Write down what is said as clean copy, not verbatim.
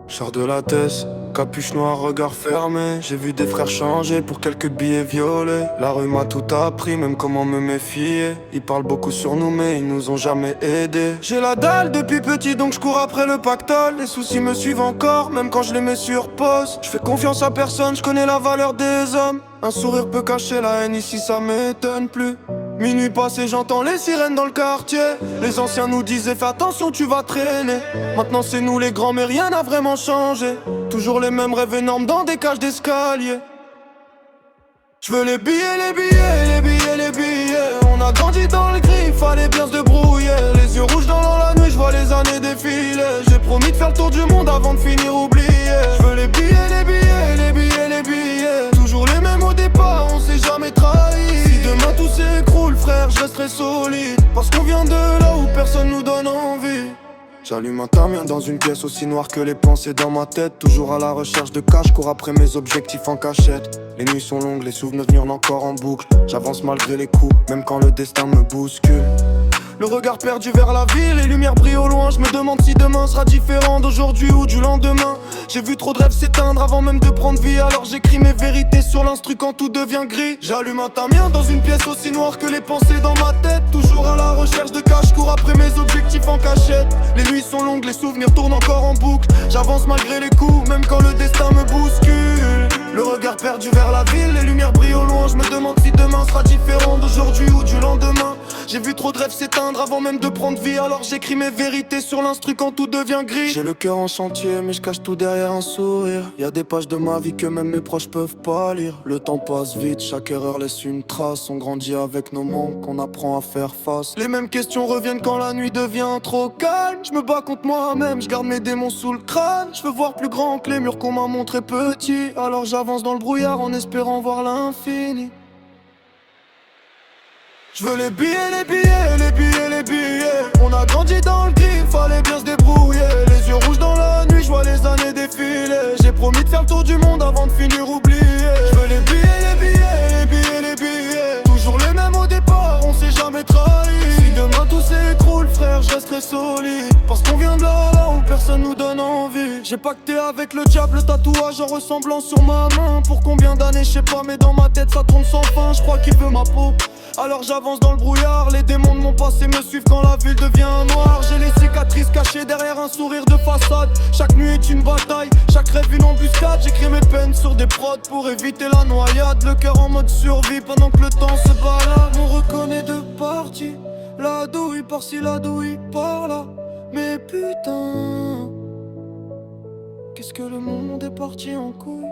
Sors de la tête, capuche noire, regard fermé. J'ai vu des frères changer pour quelques billets violets. La rue m'a tout appris, même comment me méfier. Ils parlent beaucoup sur nous mais ils nous ont jamais aidés. J'ai la dalle depuis petit donc je cours après le pactole. Les soucis me suivent encore, même quand je les mets sur pause. Je fais confiance à personne, je connais la valeur des hommes. Un sourire peut cacher la haine, ici ça m'étonne plus. Minuit passé, j'entends les sirènes dans le quartier. Les anciens nous disaient fais attention, tu vas traîner. Maintenant c'est nous les grands mais rien n'a vraiment changé. Toujours les mêmes rêves énormes dans des cages d'escalier. Je veux les billets, les billets, les billets, les billets. On a grandi dans le gris, fallait bien se débrouiller. Les yeux rouges dans la nuit, je vois les années défiler. J'ai promis de faire le tour du monde avant de finir oublié. Je veux les billets, les billets, les billets, les billets. Toujours les mêmes au départ, on s'est jamais trahi. Si demain tout s'écroule, frère, je resterai solide. Parce qu'on vient de là où personne nous donne envie. J'allume un tamien dans une pièce aussi noire que les pensées dans ma tête. Toujours à la recherche de cash, cours après mes objectifs en cachette. Les nuits sont longues, les souvenirs tournent encore en boucle. J'avance malgré les coups, même quand le destin me bouscule. Le regard perdu vers la ville, les lumières brillent au loin. Je me demande si demain sera différent d'aujourd'hui ou du lendemain. J'ai vu trop de rêves s'éteindre avant même de prendre vie. Alors j'écris mes vérités sur l'instru quand tout devient gris. J'allume un tamien dans une pièce aussi noire que les pensées dans ma tête. Toujours à la recherche de cash, cours après mes objectifs en cachette. Les nuits sont longues, les souvenirs tournent encore en boucle. J'avance malgré les coups, même quand le destin me bouscule. Le regard perdu vers la ville, les lumières brillent au loin. Je me demande si demain sera différent d'aujourd'hui ou du lendemain. J'ai vu trop de rêves s'éteindre avant même de prendre vie. Alors j'écris mes vérités sur l'instru quand tout devient gris. J'ai le cœur en chantier mais je cache tout derrière un sourire. Y'a des pages de ma vie que même mes proches peuvent pas lire. Le temps passe vite, chaque erreur laisse une trace. On grandit avec nos manques, on apprend à faire face. Les mêmes questions reviennent quand la nuit devient trop calme. Je me bats contre moi-même, je garde mes démons sous le crâne. Je veux voir plus grand que les murs qu'on m'a montré petit. Alors j'avance dans le brouillard en espérant voir l'infini. Je veux les billets, les billets, les billets, les billets. On a grandi dans le gris, fallait bien se débrouiller. Les yeux rouges dans la nuit, je vois les années défiler. J'ai promis de faire le tour du monde avant de finir oublié. Je veux les billets, les billets, les billets, les billets. Toujours les mêmes au départ, on s'est jamais trahi. Si demain tout s'écroule, frère, je resterai solide. Parce qu'on vient de là où personne nous donne envie. J'ai pacté avec le diable, le tatouage en ressemblant sur ma main. Pour combien d'années, je sais pas, mais dans ma tête ça tourne sans fin. Je crois qu'il veut ma peau. Alors j'avance dans le brouillard, les démons de mon passé me suivent quand la ville devient noire. J'ai les cicatrices cachées derrière un sourire de façade. Chaque nuit est une bataille, chaque rêve une embuscade. J'écris mes peines sur des prods pour éviter la noyade. Le cœur en mode survie pendant que le temps se balade. On reconnaît deux parties, la douille par-ci, la douille par-là. Mais putain, qu'est-ce que le monde est parti en couille.